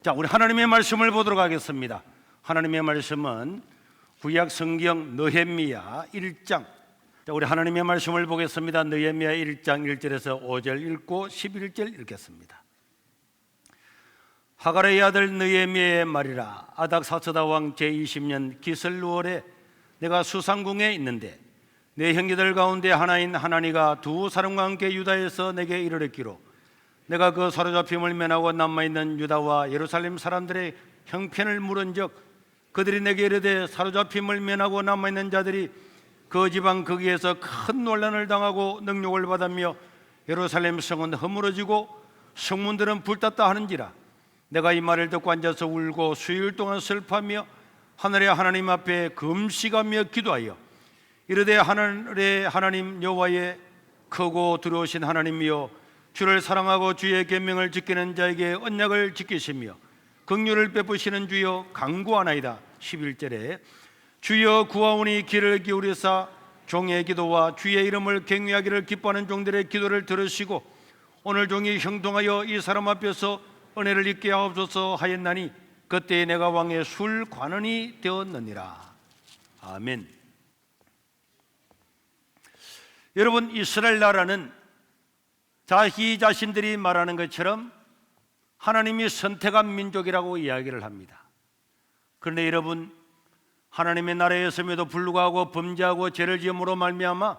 자, 우리 하나님의 말씀을 보도록 하겠습니다. 하나님의 말씀은 구약 성경 느헤미야 1장. 자, 우리 하나님의 말씀을 보겠습니다. 느헤미야 1장 1절에서 5절 읽고 11절 읽겠습니다. 하갈의 아들 느헤미야의 말이라. 아닥사스다 왕 제20년 기슬루월에 내가 수상궁에 있는데 내 형제들 가운데 하나인 하나니가 두 사람과 함께 유다에서 내게 이르렀기로 내가 그 사로잡힘을 면하고 남아있는 유다와 예루살렘 사람들의 형편을 물은즉 그들이 내게 이르되 사로잡힘을 면하고 남아있는 자들이 그 지방 거기에서 큰 논란을 당하고 능욕을 받으며 예루살렘 성은 허물어지고 성문들은 불탔다 하는지라. 내가 이 말을 듣고 앉아서 울고 수일 동안 슬퍼하며 하늘의 하나님 앞에 금식하며 기도하여 이르되 하늘의 하나님 여호와의 크고 두려우신 하나님이여 주를 사랑하고 주의 계명을 지키는 자에게 언약을 지키시며 긍휼을 베푸시는 주여 간구하나이다. 11절에 주여 구하오니 귀를 기울이사 종의 기도와 주의 이름을 경외하기를 기뻐하는 종들의 기도를 들으시고 오늘 종이 형통하여 이 사람 앞에서 은혜를 입게 하옵소서 하였나니 그때 내가 왕의 술관원이 되었느니라. 아멘. 여러분, 이스라엘 나라는 자기 자신들이 말하는 것처럼 하나님이 선택한 민족이라고 이야기를 합니다. 그런데 여러분, 하나님의 나라였음에도 불구하고 범죄하고 죄를 지음으로 말미암아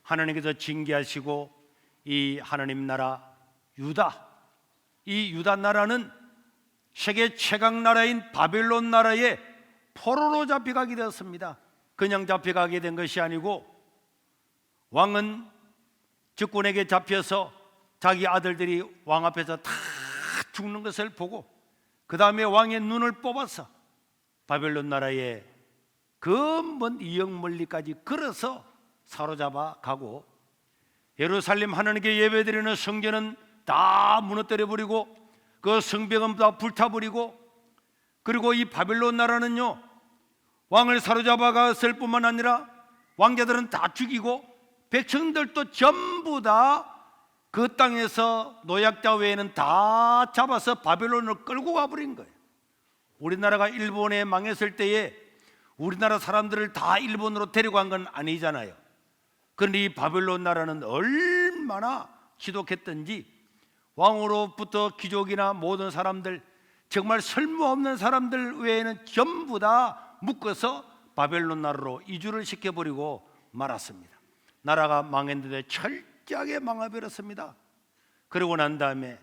하나님께서 징계하시고 이 하나님 나라 유다, 이 유다 나라는 세계 최강 나라인 바벨론 나라의 포로로 잡혀가게 되었습니다. 그냥 잡혀가게 된 것이 아니고 왕은 적군에게 잡혀서 자기 아들들이 왕 앞에서 다 죽는 것을 보고 그 다음에 왕의 눈을 뽑아서 바벨론 나라의 그 먼 이역 멀리까지 걸어서 사로잡아 가고 예루살렘 하나님께 예배드리는 성전은 다 무너뜨려 버리고 그 성벽은 다 불타버리고 그리고 이 바벨론 나라는요 왕을 사로잡아 갔을 뿐만 아니라 왕자들은 다 죽이고 백성들도 전부 다 그 땅에서 노약자 외에는 다 잡아서 바벨론으로 끌고 가버린 거예요. 우리나라가 일본에 망했을 때에 우리나라 사람들을 다 일본으로 데려간 건 아니잖아요. 그런데 이 바벨론 나라는 얼마나 지독했던지 왕으로부터 귀족이나 모든 사람들, 정말 쓸모없는 사람들 외에는 전부 다 묶어서 바벨론 나라로 이주를 시켜버리고 말았습니다. 나라가 망했는데 철저하게 망해버렸습니다. 그러고 난 다음에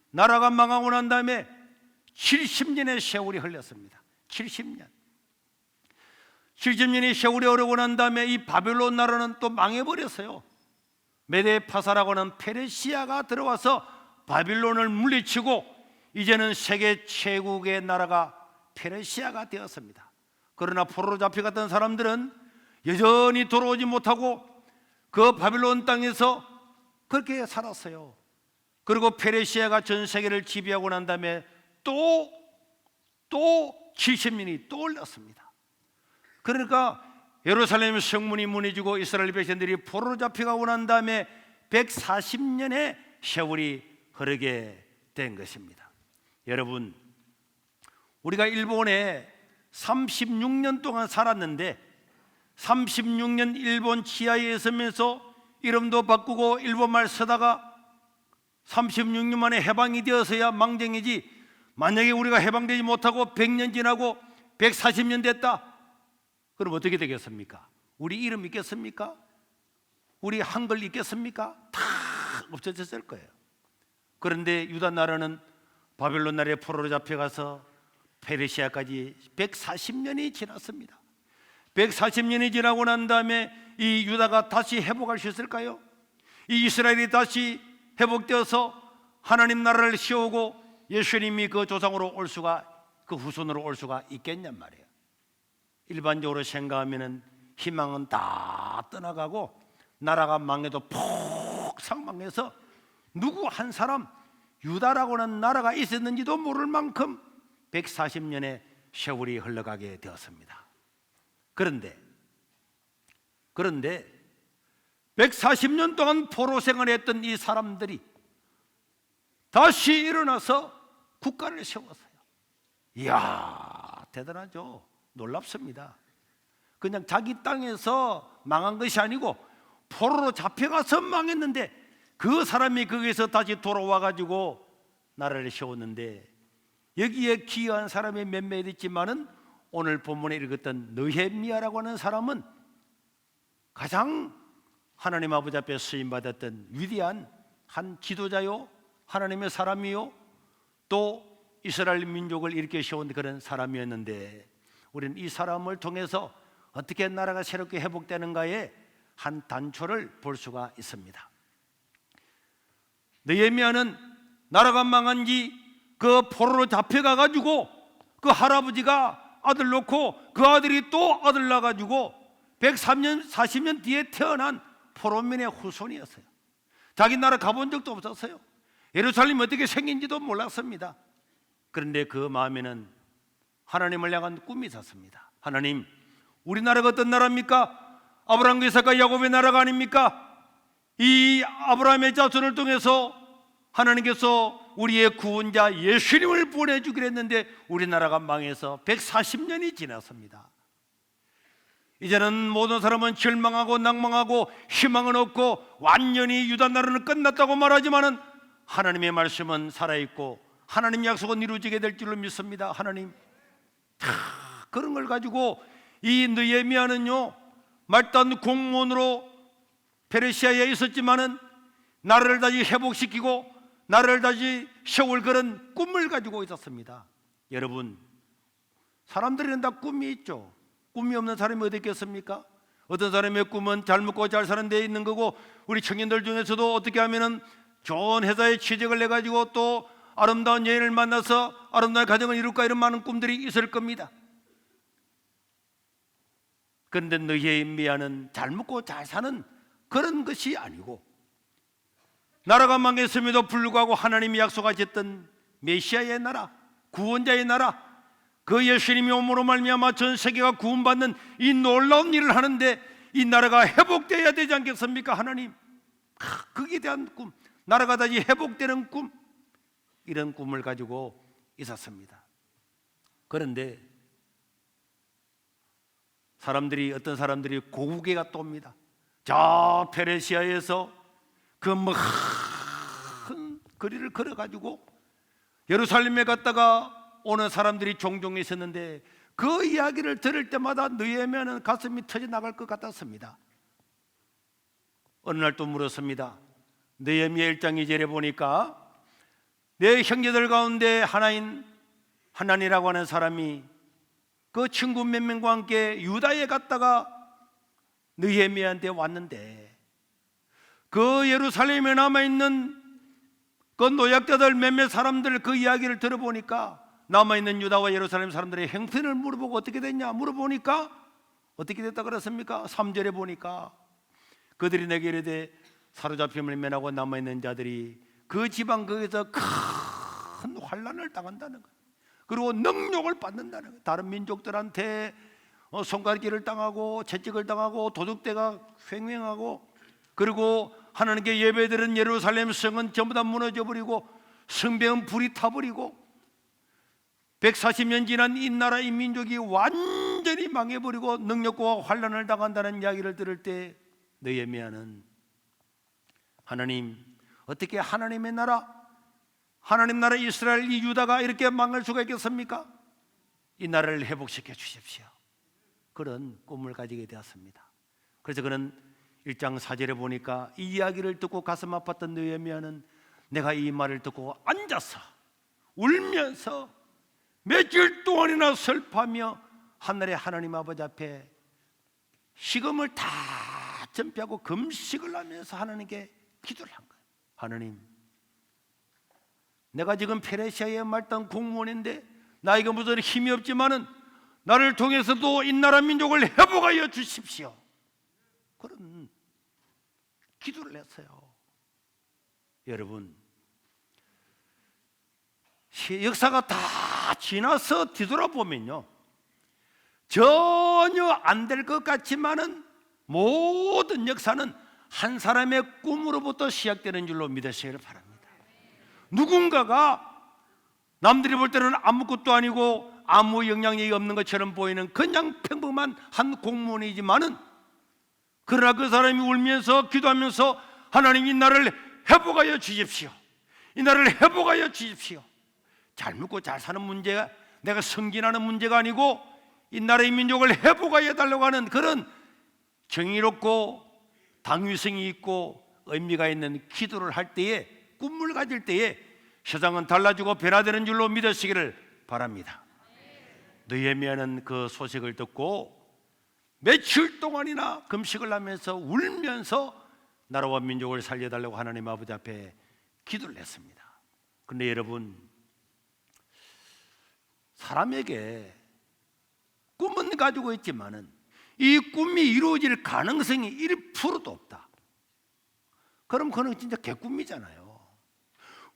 나라가 망하고 난 다음에 70년의 세월이 흘렀습니다. 70년의 세월이 흐르고 난 다음에 이 바벨론 나라는 또 망해버렸어요. 메데파사라고는 페르시아가 들어와서 바빌론을 물리치고 이제는 세계 최국의 나라가 페르시아가 되었습니다. 그러나 포로로 잡혀갔던 사람들은 여전히 돌아오지 못하고 그 바빌론 땅에서 그렇게 살았어요. 그리고 페르시아가 전 세계를 지배하고 난 다음에 또 70년이 또 흘렀습니다. 그러니까 예루살렘 성문이 무너지고 이스라엘 백성들이 포로로 잡혀가고 난 다음에 140년의 세월이 흐르게 된 것입니다. 여러분, 우리가 일본에 36년 동안 살았는데 36년 일본 치하에 있으면서 이름도 바꾸고 일본말 쓰다가 36년 만에 해방이 되어서야 망정이지, 만약에 우리가 해방되지 못하고 100년 지나고 140년 됐다, 그럼 어떻게 되겠습니까? 우리 이름 있겠습니까? 우리 한글 있겠습니까? 다 없어졌을 거예요. 그런데 유다 나라는 바벨론 나라에 포로로 잡혀가서 페르시아까지 140년이 지났습니다. 140년이 지나고 난 다음에 이 유다가 다시 회복할 수 있을까요? 이 이스라엘이 다시 회복되어서 하나님 나라를 세우고 예수님이 그 조상으로 올 수가, 그 후손으로 올 수가 있겠냔 말이에요. 일반적으로 생각하면은 희망은 다 떠나가고 나라가 망해도 폭 상망해서 누구 한 사람 유다라고는 나라가 있었는지도 모를 만큼 140년의 세월이 흘러가게 되었습니다. 그런데 140년 동안 포로 생활했던 이 사람들이 다시 일어나서 국가를 세웠어요. 이야, 대단하죠. 놀랍습니다. 그냥 자기 땅에서 망한 것이 아니고 포로로 잡혀가서 망했는데 그 사람이 거기서 다시 돌아와 가지고 나라를 세웠는데, 여기에 기여한 사람이 몇몇 있지만은 오늘 본문에 읽었던 느헤미야라고 하는 사람은 가장 하나님 아버지 앞에 쓰임받았던 위대한 한 지도자요, 하나님의 사람이요, 또 이스라엘 민족을 일으켜 세운 그런 사람이었는데, 우리는 이 사람을 통해서 어떻게 나라가 새롭게 회복되는가에 한 단초를 볼 수가 있습니다. 느헤미야는 나라가 망한 지 그 포로로 잡혀가 가지고 그 할아버지가 아들 놓고 그 아들이 또 아들 낳아 가지고 103년 40년 뒤에 태어난 포로민의 후손이었어요. 자기 나라 가본 적도 없었어요. 예루살렘이 어떻게 생긴지도 몰랐습니다. 그런데 그 마음에는 하나님을 향한 꿈이 있었습니다. 하나님, 우리나라가 어떤 나라입니까? 아브라함과 이삭과 야곱의 나라가 아닙니까? 이 아브라함의 자손을 통해서 하나님께서 우리의 구원자 예수님을 보내주기로 했는데 우리나라가 망해서 140년이 지났습니다. 이제는 모든 사람은 절망하고 낭망하고 희망은 없고 완전히 유다 나라는 끝났다고 말하지만은 하나님의 말씀은 살아있고 하나님 약속은 이루어지게 될 줄로 믿습니다. 하나님, 그런 걸 가지고 이 느헤미야는요, 말단 공무원으로 페르시아에 있었지만은 나라를 다시 회복시키고 나라를 다시 세울 그런 꿈을 가지고 있었습니다. 여러분, 사람들은 다 꿈이 있죠. 꿈이 없는 사람이 어디 있겠습니까? 어떤 사람의 꿈은 잘 먹고 잘 사는 데 있는 거고, 우리 청년들 중에서도 어떻게 하면은 좋은 회사에 취직을 해가지고 또 아름다운 여인을 만나서 아름다운 가정을 이룰까, 이런 많은 꿈들이 있을 겁니다. 그런데 느헤미야는 잘 먹고 잘 사는 그런 것이 아니고, 나라가 망했음에도 불구하고 하나님이 약속하셨던 메시아의 나라, 구원자의 나라, 그 예수님이 오므로 말미암아 전 세계가 구원받는 이 놀라운 일을 하는데 이 나라가 회복되어야 되지 않겠습니까? 하나님, 거기에 대한 꿈, 나라가 다시 회복되는 꿈, 이런 꿈을 가지고 있었습니다. 그런데 어떤 사람들이 고국에가 또 옵니다. 저 페르시아에서 그 먼 거리를 걸어가지고 예루살렘에 갔다가 오는 사람들이 종종 있었는데, 그 이야기를 들을 때마다 느헤미야는 가슴이 터져 나갈 것 같았습니다. 어느 날 또 물었습니다. 느헤미야 1장 2절에 보니까 내 형제들 가운데 하나인 하나니라고 하는 사람이 그 친구 몇 명과 함께 유다에 갔다가 느헤미야한테 왔는데, 그 예루살렘에 남아있는 그 노약자들 몇몇 사람들 그 이야기를 들어보니까 남아있는 유다와 예루살렘 사람들의 형편을 물어보고 어떻게 됐냐 물어보니까 어떻게 됐다 그랬습니까? 3절에 보니까 그들이 내게 이르되 사로잡힘을 면하고 남아있는 자들이 그 지방 거기서 큰 환난을 당한다는 거예요. 그리고 능욕을 받는다는 거예요. 다른 민족들한테 손가락질을 당하고 채찍을 당하고 도둑대가 횡행하고, 그리고 하나님께 예배드린 예루살렘 성은 전부 다 무너져버리고 성벽은 불이 타버리고 140년 지난 이 나라 이 민족이 완전히 망해버리고 능력과 환난을 당한다는 이야기를 들을 때 느헤미야는 하나님, 어떻게 하나님의 나라, 하나님 나라 이스라엘 이 유다가 이렇게 망할 수가 있겠습니까? 이 나라를 회복시켜 주십시오. 그런 꿈을 가지게 되었습니다. 그래서 그는 1장 4절에 보니까 이 이야기를 듣고 가슴 아팠던 느헤미야는 내가 이 말을 듣고 앉아서 울면서 며칠 동안이나 슬퍼하며 하늘의 하나님 아버지 앞에 식음을 다 전폐하고 금식을 하면서 하나님께 기도를 한 거예요. 하나님, 내가 지금 페르시아에 말단 공무원인데 나에게 무슨 힘이 없지만은 나를 통해서도 이 나라 민족을 회복하여 주십시오. 그런 기도를 했어요. 여러분, 역사가 다 지나서 뒤돌아보면요, 전혀 안 될 것 같지만은 모든 역사는 한 사람의 꿈으로부터 시작되는 줄로 믿으시기를 바랍니다. 누군가가 남들이 볼 때는 아무것도 아니고 아무 영향력이 없는 것처럼 보이는 그냥 평범한 한 공무원이지만은, 그러나 그 사람이 울면서 기도하면서 하나님, 이 나라를 회복하여 주십시오. 이 나라를 회복하여 주십시오. 잘 먹고 잘 사는 문제가, 내가 승진하는 문제가 아니고 이 나라의 민족을 회복하여 달라고 하는 그런 정의롭고 당위성이 있고 의미가 있는 기도를 할 때에, 꿈을 가질 때에 세상은 달라지고 변화되는 줄로 믿으시기를 바랍니다. 느헤미야는 그 소식을 듣고 며칠 동안이나 금식을 하면서 울면서 나라와 민족을 살려달라고 하나님 아버지 앞에 기도를 했습니다. 그런데 여러분, 사람에게 꿈은 가지고 있지만은 이 꿈이 이루어질 가능성이 1%도 없다. 그럼 그건 진짜 개꿈이잖아요.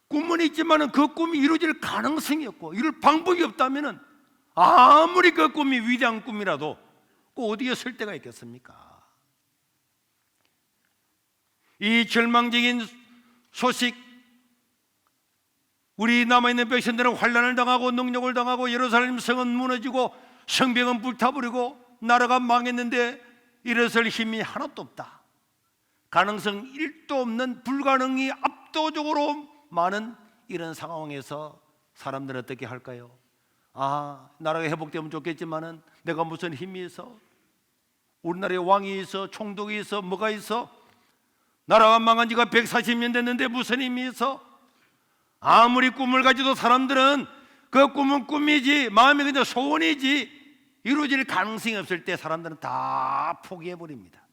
꿈은 있지만은 그 꿈이 이루어질 가능성이 없고 이룰 방법이 없다면은 아무리 그 꿈이 위대한 꿈이라도 그 어디에 쓸 데가 있겠습니까? 이 절망적인 소식, 우리 남아있는 백성들은 환난을 당하고 능력을 당하고 예루살렘 성은 무너지고 성벽은 불타버리고 나라가 망했는데 일어설 힘이 하나도 없다. 가능성 1도 없는, 불가능이 압도적으로 많은 이런 상황에서 사람들은 어떻게 할까요? 아, 나라가 회복되면 좋겠지만은 내가 무슨 힘이 있어? 우리나라에 왕이 있어? 총독이 있어? 뭐가 있어? 나라가 망한 지가 140년 됐는데 무슨 힘이 있어? 아무리 꿈을 가지도 사람들은 그 꿈은 꿈이지, 마음이 그냥 소원이지, 이루어질 가능성이 없을 때 사람들은 다 포기해버립니다.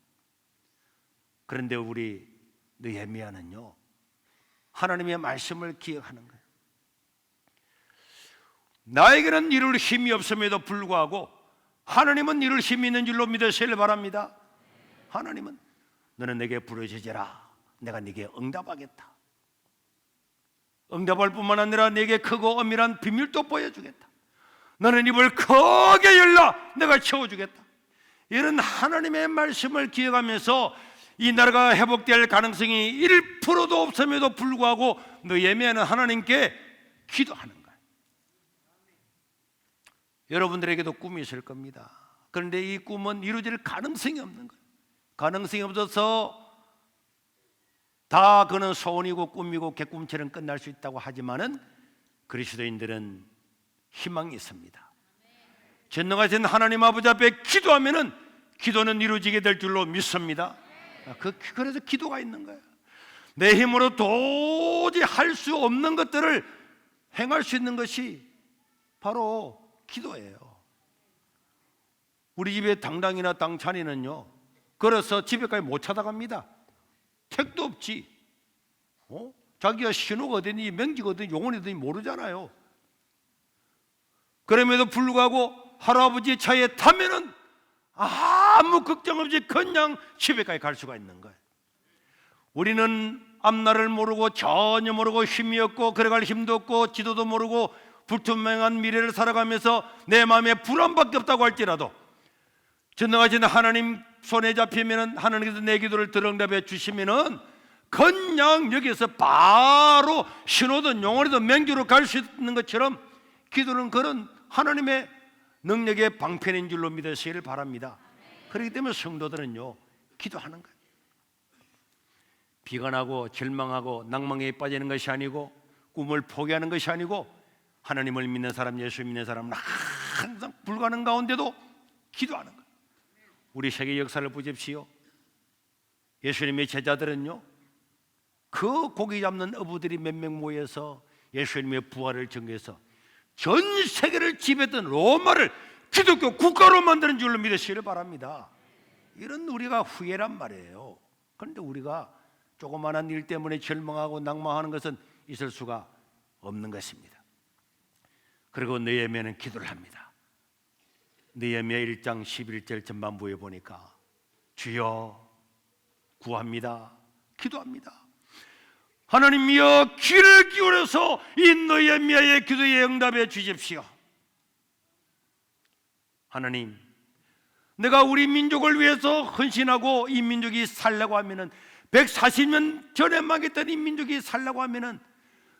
그런데 우리 느헤미야는요, 하나님의 말씀을 기억하는 거예요. 나에게는 이룰 힘이 없음에도 불구하고 하나님은 이룰 힘이 있는 줄로 믿으시길 바랍니다. 하나님은 너는 내게 부르짖으라, 내가 네게 응답하겠다. 응답할 뿐만 아니라 네게 크고 엄밀한 비밀도 보여주겠다. 너는 입을 크게 열라, 내가 채워주겠다. 이런 하나님의 말씀을 기억하면서 이 나라가 회복될 가능성이 1%도 없음에도 불구하고 느헤미야는 하나님께 기도하는 거예요. 여러분들에게도 꿈이 있을 겁니다. 그런데 이 꿈은 이루어질 가능성이 없는 거예요. 가능성이 없어서 다 그는 소원이고 꿈이고 개꿈처럼 끝날 수 있다고 하지만은 그리스도인들은 희망이 있습니다. 전능하신 하나님 아버지 앞에 기도하면은 기도는 이루어지게 될 줄로 믿습니다. 그래서 기도가 있는 거예요. 내 힘으로 도저히 할 수 없는 것들을 행할 수 있는 것이 바로 기도예요. 우리 집에 당당이나 당찬이는요, 걸어서 집에까지 못 찾아갑니다. 택도 없지. 자기가 신호가 어디니 명지가 어디니 용언이 어디니 모르잖아요. 그럼에도 불구하고 할아버지 차에 타면은 아무 걱정 없이 그냥 집에까지 갈 수가 있는 거예요. 우리는 앞날을 모르고 전혀 모르고 힘이 없고 걸어갈 힘도 없고 지도도 모르고 불투명한 미래를 살아가면서 내 마음에 불안밖에 없다고 할지라도 전능하신 하나님 손에 잡히면은, 하나님께서 내 기도를 들응답해 주시면은 그냥 여기서 바로 신호든 용언이든 맹주로 갈 수 있는 것처럼 기도는 그런 하나님의 능력의 방편인 줄로 믿으시기를 바랍니다. 그렇기 때문에 성도들은요, 기도하는 거예요. 비관하고 절망하고 낭망에 빠지는 것이 아니고 꿈을 포기하는 것이 아니고 하나님을 믿는 사람, 예수 믿는 사람은 항상 불가능 가운데도 기도하는 거예요. 우리 세계 역사를 보십시오. 예수님의 제자들은요, 그 고기 잡는 어부들이 몇 명 모여서 예수님의 부활을 전개해서 전 세계를 지배했던 로마를 기독교 국가로 만드는 줄로 믿으시기를 바랍니다. 이런 우리가 후예란 말이에요. 그런데 우리가 조그마한 일 때문에 절망하고 낭망하는 것은 있을 수가 없는 것입니다. 그리고 느헤미야는 기도를 합니다. 느헤미야 1장 11절 전반부에 보니까 주여 구합니다, 기도합니다. 하나님이여 귀를 기울여서 이 느헤미야의 기도에 응답해 주십시오. 하나님, 내가 우리 민족을 위해서 헌신하고 이 민족이 살려고 하면은 140년 전에 망했던 이 민족이 살려고 하면은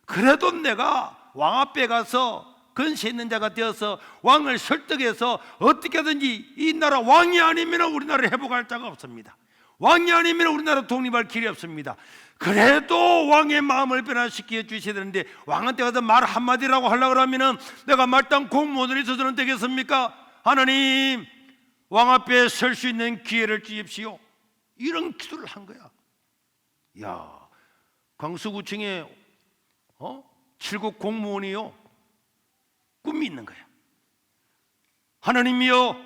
그래도 내가 왕 앞에 가서 근세 있는 자가 되어서 왕을 설득해서 어떻게든지 이 나라 왕이 아니면 우리나라를 회복할 자가 없습니다. 왕이 아니면 우리나라 독립할 길이 없습니다. 그래도 왕의 마음을 변화시켜 주셔야 되는데, 왕한테 가서 말 한마디라고 하려고 하면 내가 말단 공무원으로 있어서는 되겠습니까? 하나님, 왕 앞에 설 수 있는 기회를 주십시오. 이런 기도를 한 거야. 야, 광수구청에 7급 공무원이요, 꿈이 있는 거야. 하나님이여,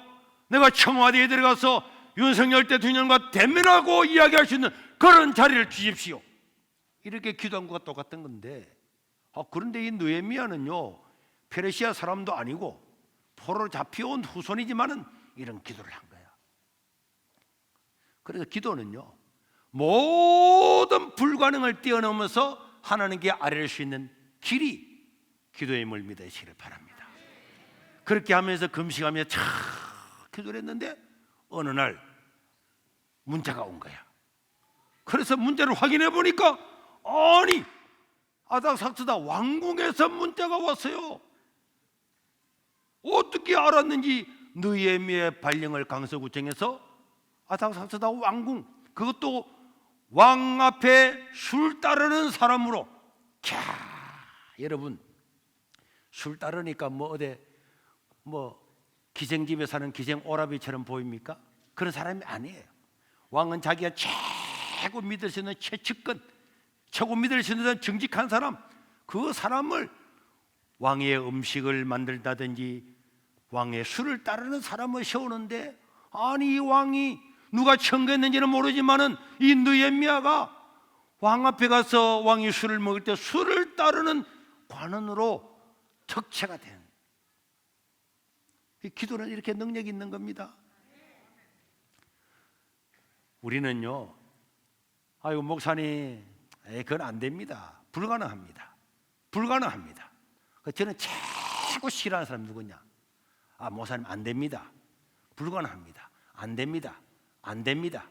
내가 청와대에 들어가서 윤석열 대통령과 대면하고 이야기할 수 있는 그런 자리를 주십시오. 이렇게 기도한 것과 똑같은 건데, 그런데 이 느헤미야는요, 페르시아 사람도 아니고 포로로 잡혀온 후손이지만은 이런 기도를 한 거야. 그래서 기도는요, 모든 불가능을 뛰어넘어서 하나님께 아뢰할 수 있는 길이 기도의 힘을 믿으시기를 바랍니다. 그렇게 하면서 금식하며 참 기도를 했는데 어느 날 문자가 온 거야. 그래서 문자를 확인해 보니까, 아니, 아닥사스다 왕궁에서 문자가 왔어요. 어떻게 알았는지 느헤미야의 발령을 강서구청에서 아닥사스다 왕궁, 그것도 왕 앞에 술 따르는 사람으로. 여러분, 술 따르니까 기생집에 사는 기생 오라비처럼 보입니까? 그런 사람이 아니에요. 왕은 자기가 최고 믿을 수 있는 최측근, 최고 믿을 수 있는 정직한 사람, 그 사람을 왕의 음식을 만들다든지 왕의 술을 따르는 사람을 세우는데, 아니, 이 왕이 누가 청구했는지는 모르지만은 이 느헤미야가 왕 앞에 가서 왕이 술을 먹을 때 술을 따르는 관원으로 적체가 된, 이 기도는 이렇게 능력이 있는 겁니다. 우리는요, 아이고 목사님, 그건 안 됩니다. 불가능합니다. 불가능합니다. 저는 최고 싫어하는 사람 누구냐? 목사님 안 됩니다. 불가능합니다. 안 됩니다. 안 됩니다.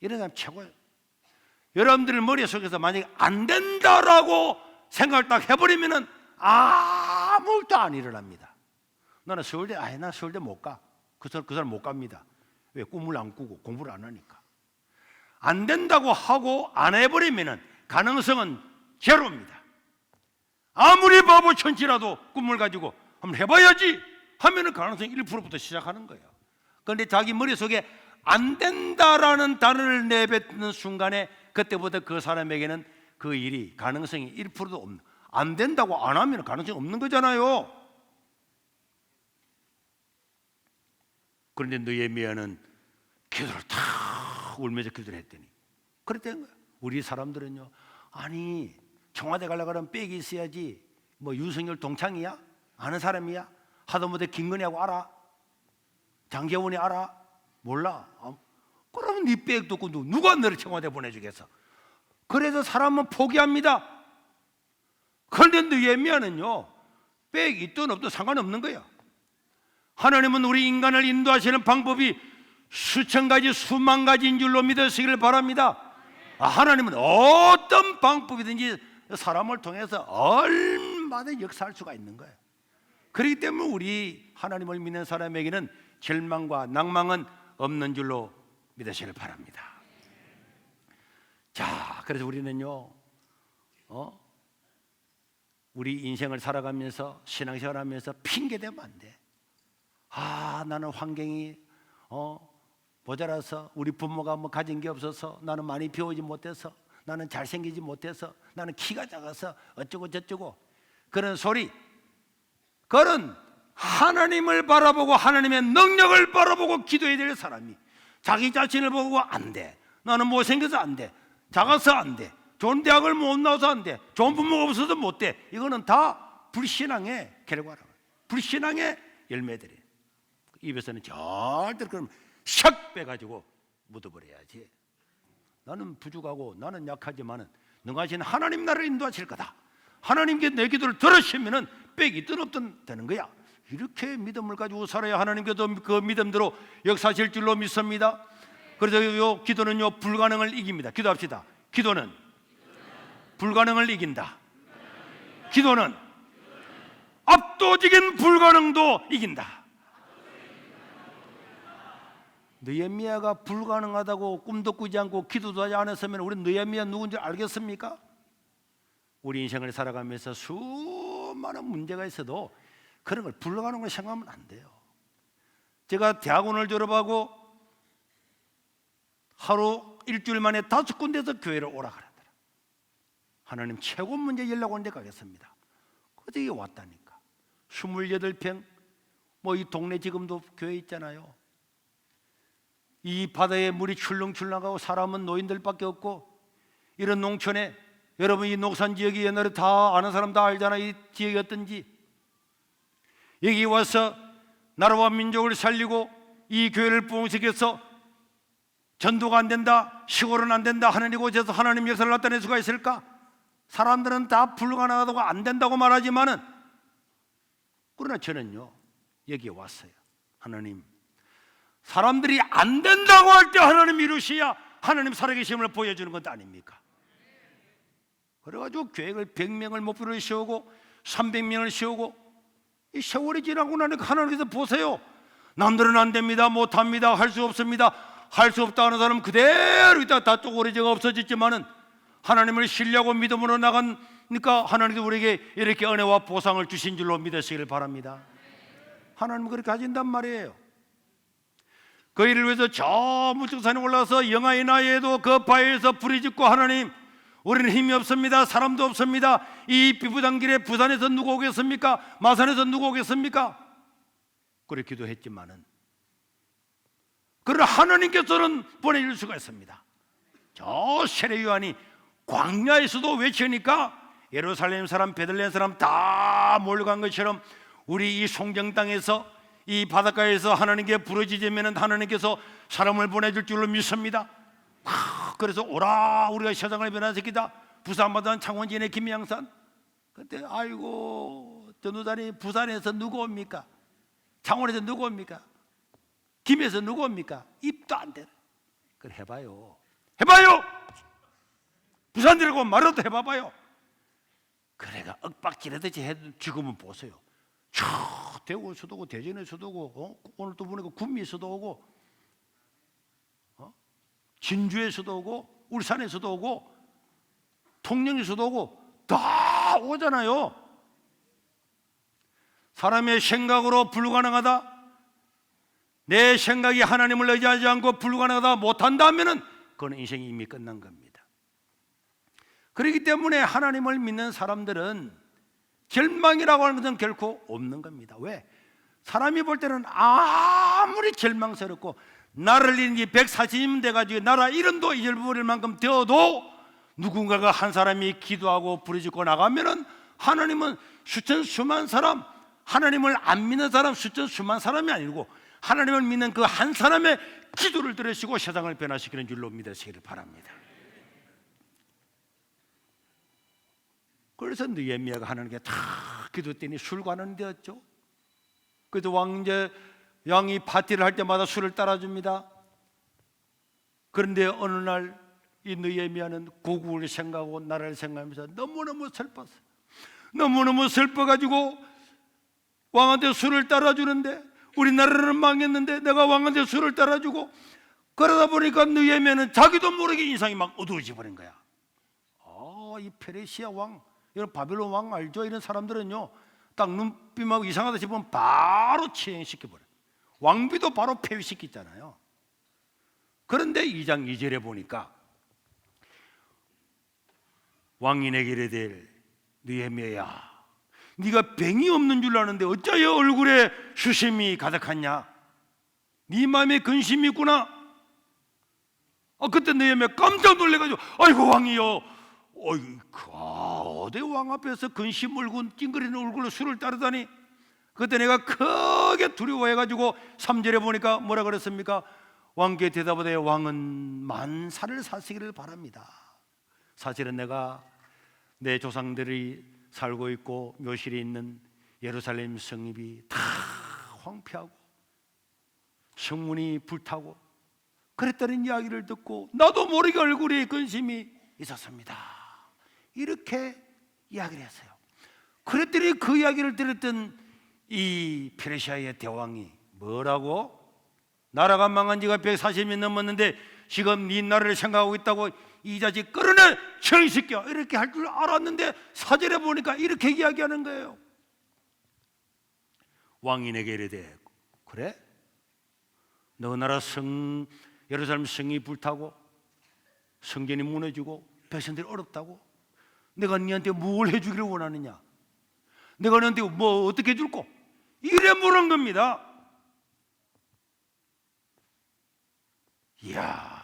이런 사람 최고예요. 여러분들 머릿속에서 만약에 안 된다라고 생각을 딱 해버리면은 아무것도 안 일어납니다. 나는 서울대, 나 서울대 못 가. 그 사람 못 갑니다. 왜? 꿈을 안 꾸고 공부를 안 하니까. 안 된다고 하고 안 해버리면은 가능성은 제로입니다. 아무리 바보 천치라도 꿈을 가지고 한번 해봐야지 하면은 가능성 1%부터 시작하는 거예요. 그런데 자기 머릿속에 안 된다라는 단어를 내뱉는 순간에 그때부터 그 사람에게는 그 일이 가능성이 1%도 없는, 안 된다고 안 하면 가능성이 없는 거잖아요. 그런데 느헤미야는 기도를 탁 울면서 기도를 했더니 그랬다는 거예요. 우리 사람들은요, 아니 청와대 가려고 하면 백이 있어야지, 윤석열 동창이야? 아는 사람이야? 하다못해 김건희하고 알아? 장제원이 알아? 몰라? 그러면 네 백도 없고 누가 너를 청와대 보내주겠어? 그래서 사람은 포기합니다. 그런데 느헤미야는요, 백 있든 없든 상관없는 거야. 하나님은 우리 인간을 인도하시는 방법이 수천 가지 수만 가지인 줄로 믿으시기를 바랍니다. 하나님은 어떤 방법이든지 사람을 통해서 얼마든지 역사할 수가 있는 거예요. 그렇기 때문에 우리 하나님을 믿는 사람에게는 절망과 낭망은 없는 줄로 믿으시기를 바랍니다. 자, 그래서 우리는요, 우리 인생을 살아가면서 신앙생활하면서 핑계대면 안 돼. 나는 환경이 모자라서, 우리 부모가 가진 게 없어서, 나는 많이 배우지 못해서, 나는 잘생기지 못해서, 나는 키가 작아서 어쩌고 저쩌고, 그런 소리, 그런 하나님을 바라보고 하나님의 능력을 바라보고 기도해야 될 사람이 자기 자신을 보고 안 돼, 나는 못생겨서 안 돼, 작아서 안 돼, 좋은 대학을 못 나와서 안 돼, 좋은 부모가 없어서 못 돼, 이거는 다 불신앙의 결과라고, 불신앙의 열매들이에요. 입에서는 절대로 그럼 샥 빼가지고 묻어버려야지. 나는 부족하고 나는 약하지만은 너가 하신 하나님 나라를 인도하실 거다. 하나님께 내 기도를 들으시면은 빽 있든 없든 되는 거야. 이렇게 믿음을 가지고 살아야 하나님께도 그 믿음대로 역사하실 줄로 믿습니다. 그래서 요 기도는요, 불가능을 이깁니다. 기도합시다. 기도는 불가능을 이긴다. 기도는 압도적인 불가능도 이긴다. 느헤미야가 불가능하다고 꿈도 꾸지 않고 기도도 하지 않았으면 우리 느헤미야 누군지 알겠습니까? 우리 인생을 살아가면서 수많은 문제가 있어도 그런 걸 불가능하다고 생각하면 안 돼요. 제가 대학원을 졸업하고 하루 일주일 만에 5군데에서 교회를 오라 그러더라. 하나님 최고 문제 연락 온 데 가겠습니다. 어떻게 왔다니까. 28평 뭐 이 동네 지금도 교회 있잖아요. 이 바다에 물이 출렁출렁하고 사람은 노인들밖에 없고 이런 농촌에 여러분 이 녹산 지역이 옛날에 다 아는 사람 다 알잖아. 이 지역이 어떤지. 여기 와서 나라와 민족을 살리고 이 교회를 봉식해서 전도가 안 된다, 시골은 안 된다 하는 이곳에서 하나님 역사를 나타낼 수가 있을까? 사람들은 다 불가능하다고 안 된다고 말하지만은 그러나 저는요 여기에 왔어요. 하나님, 사람들이 안 된다고 할 때 하나님 이루셔야 하나님 살아계심을 보여주는 것 아닙니까? 그래가지고 계획을 100명을 목표로 세우고 300명을 세우고 이 세월이 지나고 나니까 하나님께서 보세요. 남들은 안 됩니다, 못합니다, 할 수 없습니다. 할 수 없다 하는 사람은 그대로 있다가 다 쪼그려져가 없어졌지만은 하나님을 신뢰하고 믿음으로 나가니까 하나님께서 우리에게 이렇게 은혜와 보상을 주신 줄로 믿으시길 바랍니다. 하나님은 그렇게 하신단 말이에요. 그 일을 위해서 저 무척산에 올라서 영하의 나이에도 그 바위에서 불이 짓고 하나님, 우리는 힘이 없습니다, 사람도 없습니다. 이 비부장길에 부산에서 누구 오겠습니까? 마산에서 누구 오겠습니까? 그렇게 기도했지만은 그러나 하나님께서는 보내줄 수가 있습니다. 저 세례 요한이 광야에서도 외치니까 예루살렘 사람, 베들레헴 사람 다 몰려간 것처럼 우리 이 송정 땅에서 이 바닷가에서 하나님께 부르짖으면 하나님께서 사람을 보내줄 줄로 믿습니다. 그래서 오라 우리가 세상을 변화시키다. 부산바다는 창원진의 김양산. 그때 아이고 전우단이 부산에서 누구 옵니까? 창원에서 누구 옵니까? 김에서 누구 옵니까? 입도 안 되는. 그래 해봐요. 부산 들고 말로도 해봐봐요. 그래가 윽박지르듯이 지금은 보세요. 저 대구에서도 오고 대전에서도 오고 오늘 또 보니까 구미에서도 오고 진주에서도 오고 울산에서도 오고 통영에서도 오고 다 오잖아요. 사람의 생각으로 불가능하다, 내 생각이 하나님을 의지하지 않고 불가능하다 못한다 하면은 그건 인생이 이미 끝난 겁니다. 그렇기 때문에 하나님을 믿는 사람들은 절망이라고 하는 것은 결코 없는 겁니다. 왜? 사람이 볼 때는 아무리 절망스럽고 나를 잃은 지 140년 돼가지고 나라 이름도 잊어버릴 만큼 되어도 누군가가 한 사람이 기도하고 부르짖고 나가면은 하나님은 수천 수만 사람, 하나님을 안 믿는 사람 수천 수만 사람이 아니고 하나님을 믿는 그 한 사람의 기도를 들으시고 세상을 변화시키는 줄로 믿으시기를 바랍니다. 그래서 느헤미야가 하나님께 다 기도했더니 술관은 되었죠. 그래서 왕이 파티를 할 때마다 술을 따라줍니다. 그런데 어느 날 이 느헤미야는 고국을 생각하고 나라를 생각하면서 너무너무 슬펐어요. 너무너무 슬퍼가지고 왕한테 술을 따라주는데 우리나라는 망했는데 내가 왕한테 술을 따라주고 그러다 보니까 느헤미야는 자기도 모르게 인상이 막 어두워져 버린 거야. 이 페르시아 왕, 이런 바벨론 왕 알죠? 이런 사람들은요 딱 눈빛하고 이상하다 싶으면 바로 치행시켜버려요. 왕비도 바로 폐위시키잖아요. 그런데 2장 2절에 보니까 왕이 내게 이르되 느헤미야야, 네가 병이 없는 줄 아는데 어찌하여 얼굴에 수심이 가득하냐? 네 마음에 근심이 있구나. 그때 느헤미야 깜짝 놀래가지고 아이고 왕이여, 어디 왕 앞에서 근심 물고 찡그리는 얼굴로 술을 따르다니. 그때 내가 크게 두려워해가지고 3절에 보니까 뭐라 그랬습니까? 왕께 대답하되 왕은 만살을 사시기를 바랍니다. 사실은 내가 내 조상들이 살고 있고 묘실이 있는 예루살렘 성읍이 다 황폐하고 성문이 불타고 그랬다는 이야기를 듣고 나도 모르게 얼굴에 근심이 있었습니다. 이렇게 이야기를 했어요. 그랬더니 그 이야기를 들었던 이 페르시아의 대왕이 뭐라고? 나라가 망한 지가 140년 넘었는데 지금 네 나라를 생각하고 있다고? 이 자식 끌어내! 저이 새끼야! 이렇게 할 줄 알았는데 사절에 보니까 이렇게 이야기하는 거예요. 왕이 내게 이르되 그래? 너 나라 예루살렘 성이 불타고 성전이 무너지고 백성들이 어렵다고? 내가 너한테 뭘 해주기를 원하느냐? 내가 너한테 뭐 어떻게 해줄꼬? 이래 물은 겁니다. 이야,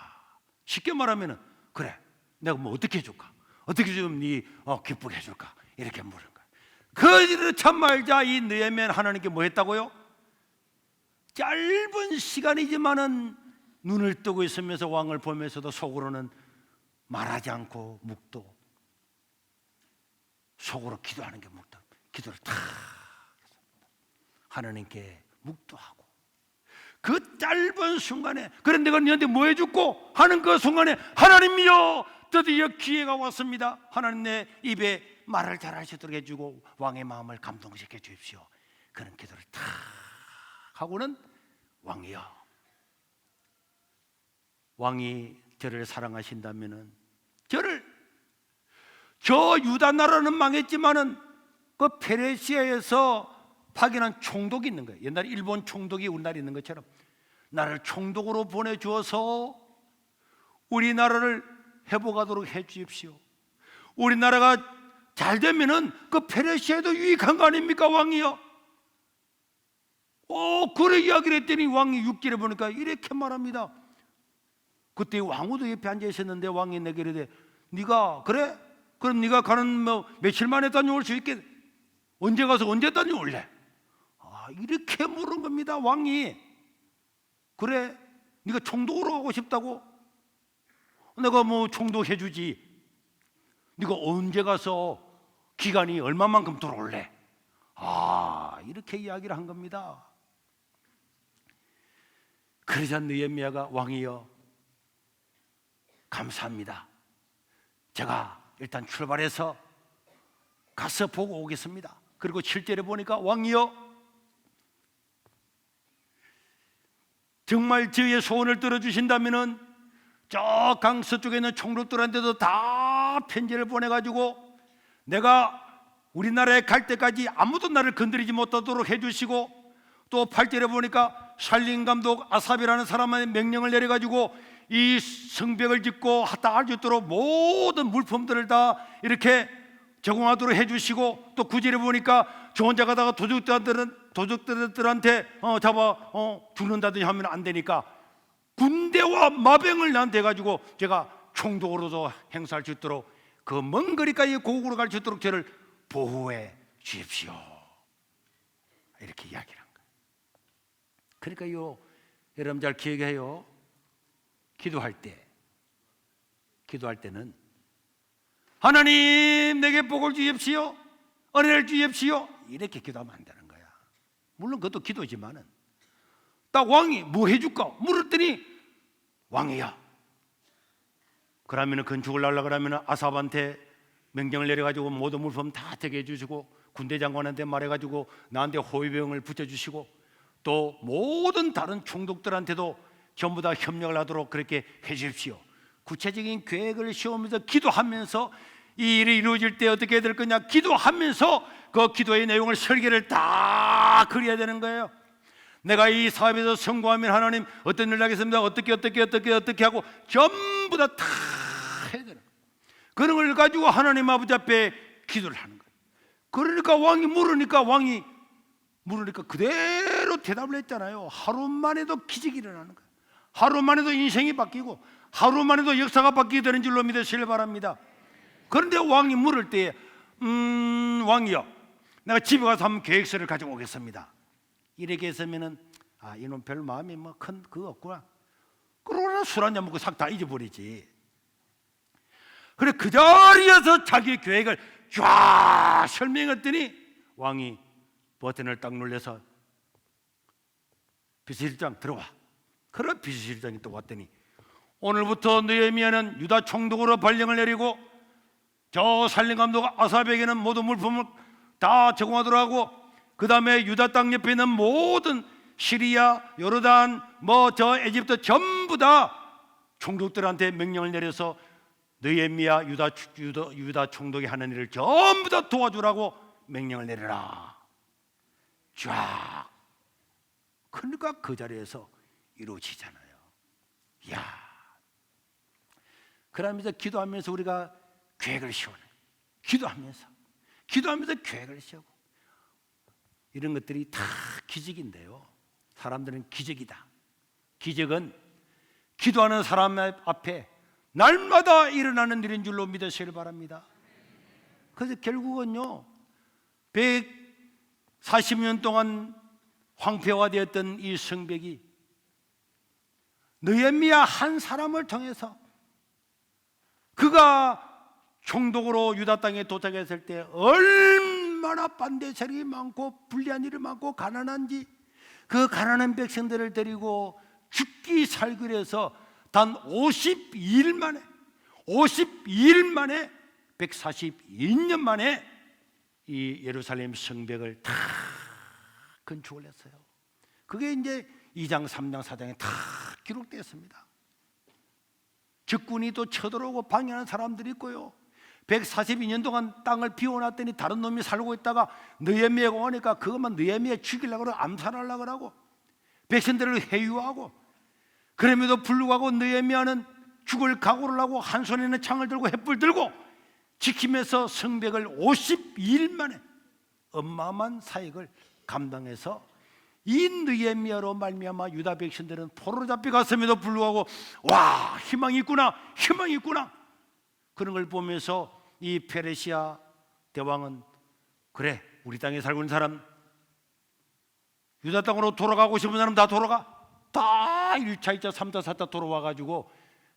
쉽게 말하면은 그래, 내가 뭐 어떻게 해줄까? 어떻게 좀 네 기쁘게 해줄까? 이렇게 물은 거야. 그 참말자 이 느헤미야는 하나님께 뭐 했다고요? 짧은 시간이지만은 눈을 뜨고 있으면서 왕을 보면서도 속으로는 말하지 않고 묵도, 속으로 기도하는 게 묵도, 기도를 다 하나님께 묵도하고, 그 짧은 순간에 그래 내가 너한테 뭐 해줄고 하는 그 순간에 하나님이여 드디어 기회가 왔습니다. 하나님 내 입에 말을 잘할 수 있도록 해주고 왕의 마음을 감동시켜 주십시오. 그런 기도를 탁 하고는 왕이 저를 사랑하신다면은 저 유다 나라는 망했지만은 그 페르시아에서 파견한 총독이 있는 거예요. 옛날에 일본 총독이 우리나라에 있는 것처럼 나를 총독으로 보내주어서 우리나라를 회복하도록 해 주십시오. 우리나라가 잘 되면은 그 페르시아에도 유익한 거 아닙니까, 왕이요? 그래 이야기를 했더니 왕이 6절에 보니까 이렇게 말합니다. 그때 왕후도 옆에 앉아 있었는데 왕이 내게 이르되 네가 그래? 그럼 네가 가는 며칠 만에 다녀올 수 있게 언제 가서 언제 다녀올래? 이렇게 물은 겁니다. 왕이 그래 네가 총독으로 가고 싶다고? 내가 뭐 총독 해주지. 네가 언제 가서 기간이 얼마만큼 돌아올래? 이렇게 이야기를 한 겁니다. 그러자 느헤미야가 왕이여 감사합니다. 제가 일단 출발해서 가서 보고 오겠습니다. 그리고 7절에 보니까 왕이여 정말 저의 소원을 들어주신다면은 저 강서쪽에 있는 총독들한테도 다 편지를 보내가지고 내가 우리나라에 갈 때까지 아무도 나를 건드리지 못하도록 해주시고, 또 8절에 보니까 살림감독 아삽이라는 사람한테 명령을 내려가지고 이 성벽을 짓고 다 할 수 있도록 모든 물품들을 다 이렇게 제공하도록 해주시고, 또 9절에 보니까 저 혼자 가다가 도적들한테 잡아 죽는다든지 하면 안 되니까 군대와 마병을 나한테 해가지고 제가 총독으로도 행사할 수 있도록 그 먼 거리까지 고국으로 갈 수 있도록 저를 보호해 주십시오. 이렇게 이야기를 한 거예요. 그러니까요, 여러분 잘 기억해요. 기도할 때는 하나님 내게 복을 주십시오, 은혜를 주십시오, 이렇게 기도하면 안 되는 거야. 물론 그것도 기도지만은 딱 왕이 뭐 해줄까 물었더니 왕이야 그러면은 건축을 하려고 그러면은 아삽한테 명령을 내려가지고 모든 물품 다 되게 해주시고, 군대 장관한테 말해가지고 나한테 호위병을 붙여주시고, 또 모든 다른 총독들한테도 전부 다 협력을 하도록 그렇게 해주십시오. 구체적인 계획을 세우면서 기도하면서 이 일이 이루어질 때 어떻게 될 거냐 기도하면서 그 기도의 내용을 설계를 다 그려야 되는 거예요. 내가 이 사업에서 성공하면 하나님 어떤 일을 하겠습니다, 어떻게 하고 전부 다 해야 되는 거예요. 그런 걸 가지고 하나님 아버지 앞에 기도를 하는 거예요. 그러니까 왕이 물으니까 그대로 대답을 했잖아요. 하루만 해도 기적이 일어나는 거예요. 하루만 해도 인생이 바뀌고 하루만 해도 역사가 바뀌게 되는 줄로 믿으시길 바랍니다. 그런데 왕이 물을 때 왕이요 내가 집에 가서 한번 계획서를 가지고 오겠습니다. 이렇게 했으면은 이놈 별 마음이 뭐 큰 그거 없구나. 그러나 술 한잔 먹고 싹 다 잊어버리지. 그래 그 자리에서 자기 계획을 쫙 설명했더니 왕이 버튼을 딱 눌러서 비서실장 들어와. 그래 비서실장이 또 왔더니 오늘부터 느헤미야는 유다 총독으로 발령을 내리고 저 살림감독 아삽에게는 모든 물품을 다 제공하더라고. 그 다음에 유다 땅 옆에 있는 모든 시리아, 요르단, 저 에집트 전부 다 총독들한테 명령을 내려서 느헤미야 유다 총독이 하는 일을 전부 다 도와주라고 명령을 내려라. 쫙. 그러니까 그 자리에서 이루어지잖아요. 야. 그러면서 기도하면서 우리가 계획을 세우는, 기도하면서 계획을 세우고, 이런 것들이 다 기적인데요. 사람들은 기적이다. 기적은 기도하는 사람 앞에 날마다 일어나는 일인 줄로 믿으시길 바랍니다. 그래서 결국은요, 140년 동안 황폐화되었던 이 성벽이 느헤미야 한 사람을 통해서, 그가 총독으로 유다 땅에 도착했을 때 얼마나 반대 세력이 많고 불리한 일이 많고 가난한지, 그 가난한 백성들을 데리고 죽기 살기 위해서 단 52일 만에 142년 만에 이 예루살렘 성벽을 다 건축을 했어요. 그게 이제 2장, 3장, 4장에 다 기록되었습니다. 적군이 또 쳐들어오고 방해하는 사람들이 있고요. 142년 동안 땅을 비워놨더니 다른 놈이 살고 있다가 느헤미야가 오니까 그것만 느헤미야 죽이려고 그러고 암살하려고 그러고 백성들을 회유하고, 그럼에도 불구하고 느헤미야는 죽을 각오를 하고 한 손에는 창을 들고 횃불 들고 지키면서 성벽을 52일 만에 어마어마한 사역을 감당해서 이 느헤미야로 말미암아 유다 백성들은 포로로 잡혀갔음에도 불구하고 와, 희망이 있구나, 희망이 있구나, 그런 걸 보면서 이 페르시아 대왕은 그래, 우리 땅에 살고 있는 사람, 유다 땅으로 돌아가고 싶은 사람 다 돌아가. 다 1차, 2차, 3차, 4차 돌아와가지고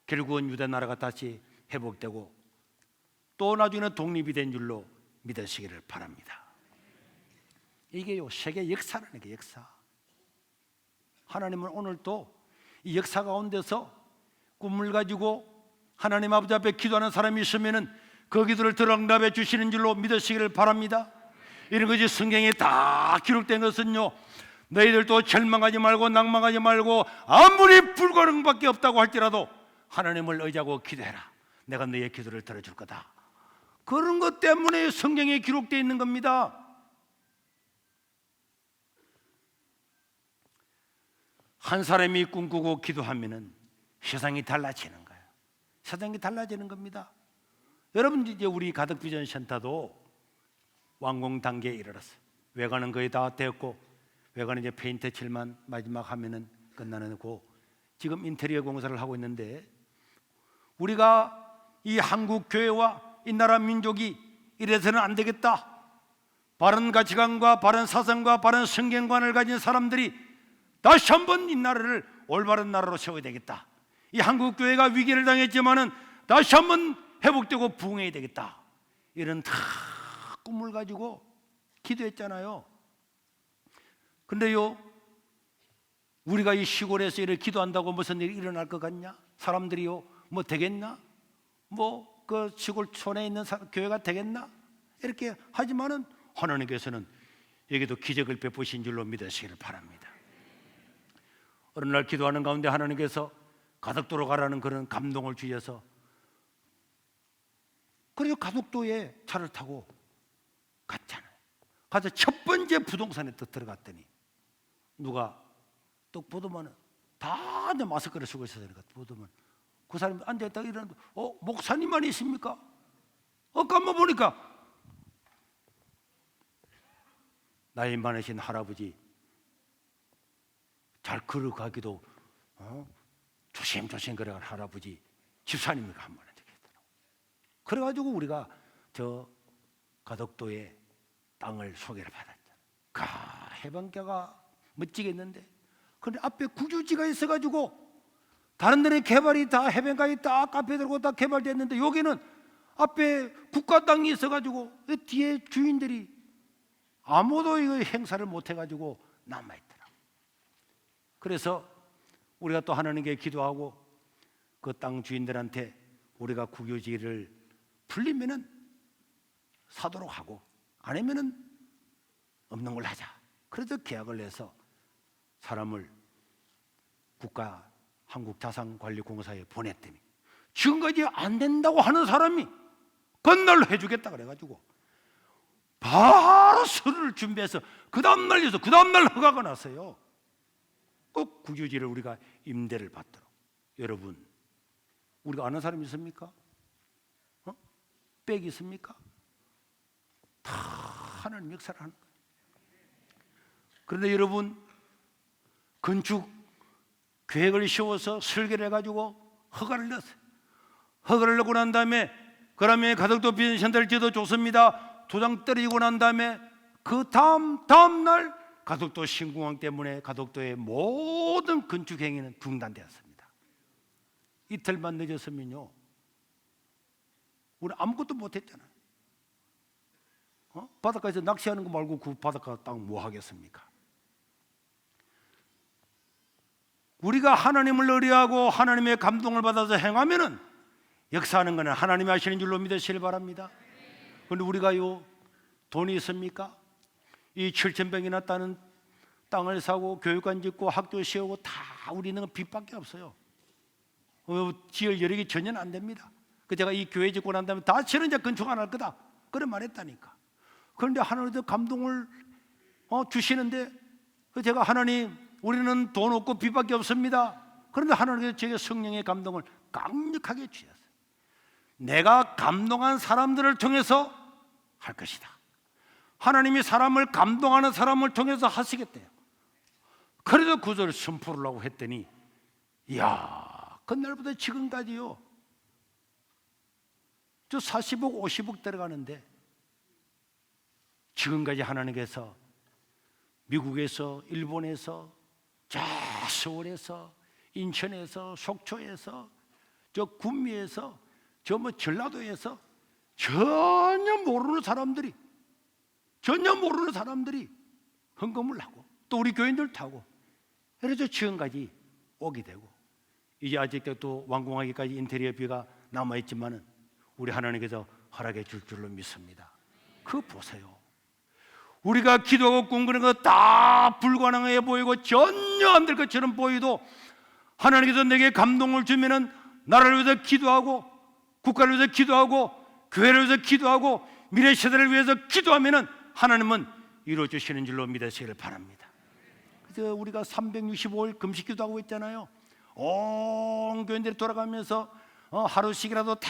결국은 유다 나라가 다시 회복되고 또 나중에는 독립이 된 줄로 믿으시기를 바랍니다. 이게요, 세계 역사라는 게 역사. 하나님은 오늘도 이 역사 가운데서 꿈을 가지고 하나님 아버지 앞에 기도하는 사람이 있으면은 그 기도를 들응답해 주시는 줄로 믿으시기를 바랍니다. 이런 것이 성경에 다 기록된 것은요, 너희들도 절망하지 말고 낭망하지 말고 아무리 불가능밖에 없다고 할지라도 하나님을 의지하고 기도해라. 내가 너희의 기도를 들어줄 거다. 그런 것 때문에 성경에 기록되어 있는 겁니다. 한 사람이 꿈꾸고 기도하면은 세상이 달라지는 거예요. 세상이 달라지는 겁니다. 여러분, 이제 우리 가덕비전 센터도 완공 단계에 이르렀어요. 외관은 거의 다 되었고, 외관은 이제 페인트 칠만 마지막 하면은 끝나는 거. 지금 인테리어 공사를 하고 있는데, 우리가 이 한국 교회와 이 나라 민족이 이래서는 안 되겠다. 바른 가치관과 바른 사상과 바른 성경관을 가진 사람들이 다시 한번 이 나라를 올바른 나라로 세워야 되겠다. 이 한국 교회가 위기를 당했지만은 다시 한번 회복되고 부흥해야 되겠다. 이런 다 꿈을 가지고 기도했잖아요. 근데요, 우리가 이 시골에서 이렇게 기도한다고 무슨 일이 일어날 것 같냐? 사람들이요, 뭐 되겠나? 뭐 그 시골 촌에 있는 교회가 되겠나? 이렇게 하지만은 하나님께서는 여기도 기적을 베푸신 줄로 믿으시기를 바랍니다. 어느 날 기도하는 가운데 하나님께서 가덕도로 가라는 그런 감동을 주셔서, 그리고 가덕도에 차를 타고 갔잖아요. 가서 첫 번째 부동산에 또 들어갔더니 누가 또 보더만은 다 마스크를 쓰고 있어서 보더만 그 사람이 앉아있다가 일어나는데, 목사님만 있습니까? 가만 보니까 나이 많으신 할아버지, 잘 걸어가기도 조심조심 걸어가는 할아버지 집사님이가 한 번 되겠더라고. 그래가지고 우리가 저 가덕도에 땅을 소개를 받았잖아. 해방교가 멋지겠는데, 그런데 앞에 구주지가 있어가지고 다른 데는 개발이 다 해변가에 딱 카페 들고 다 개발됐는데, 여기는 앞에 국가 땅이 있어가지고 뒤에 주인들이 아무도 이거 행사를 못 해가지고 남아있더라고. 그래서 우리가 또 하나님께 기도하고 그 땅 주인들한테 우리가 국유지를 풀리면은 사도록 하고, 아니면은 없는 걸 하자. 그래서 계약을 해서 사람을 국가 한국자산관리공사에 보냈더니 지금까지 안 된다고 하는 사람이 건날로 해주겠다 그래가지고 바로 서류를 준비해서 그 다음날 허가가 났어요. 꼭 국유지를 우리가 임대를 받도록. 여러분, 우리가 아는 사람이 있습니까? 빽이 있습니까? 다 하나님 역사를 하는 거예요. 그런데 여러분, 건축 계획을 세워서 설계를 해가지고 허가를 냈어요. 허가를 내고 난 다음에 그러면 가덕도 비전센터를 지어도 좋습니다. 도장 떨어지고 난 다음에 그 다음 날 가덕도 신공항 때문에 가덕도의 모든 건축 행위는 중단되었습니다. 이틀만 늦었으면요, 우리 아무것도 못했잖아요. 바닷가에서 낚시하는 거 말고 그 바닷가 땅 뭐 하겠습니까? 우리가 하나님을 의뢰하고 하나님의 감동을 받아서 행하면은 역사하는 것은 하나님이 하시는 줄로 믿으시길 바랍니다. 그런데 우리가요, 돈이 있습니까? 이 7,000평이나 따는 땅을 사고 교육관 짓고 학교 세우고 다 우리는 빚밖에 없어요. 지을 여력이 전혀 안 됩니다. 제가 이 교회 짓고 난 다음에 다시는 이제 건축 안 할 거다 그런 말 했다니까. 그런데 하나님께서 감동을 주시는데 제가 하나님, 우리는 돈 없고 빚밖에 없습니다. 그런데 하나님께서 제게 성령의 감동을 강력하게 주셨어요. 내가 감동한 사람들을 통해서 할 것이다. 하나님이 사람을 감동하는 사람을 통해서 하시겠대요. 그래서 그것을 선포를 하고 했더니, 이야, 그날부터 지금까지요, 저 40억 50억 들어가는데 지금까지 하나님께서 미국에서, 일본에서, 저 서울에서, 인천에서, 속초에서, 저 구미에서, 저 뭐 전라도에서 전혀 모르는 사람들이 헌금을 하고 또 우리 교인들 타고 그래서 지금까지 오게 되고, 이제 아직도 또 완공하기까지 인테리어 비가 남아있지만은 우리 하나님께서 허락해 줄 줄로 믿습니다. 그거 보세요. 우리가 기도하고 꿈꾸는 거 다 불가능해 보이고 전혀 안 될 것처럼 보이도 하나님께서 내게 감동을 주면은 나라를 위해서 기도하고 국가를 위해서 기도하고 교회를 위해서 기도하고 미래 세대를 위해서 기도하면은 하나님은 이루어 주시는 줄로 믿으시기를 바랍니다. 그래서 우리가 365일 금식 기도하고 있잖아요. 온 교인들이 돌아가면서 하루씩이라도 다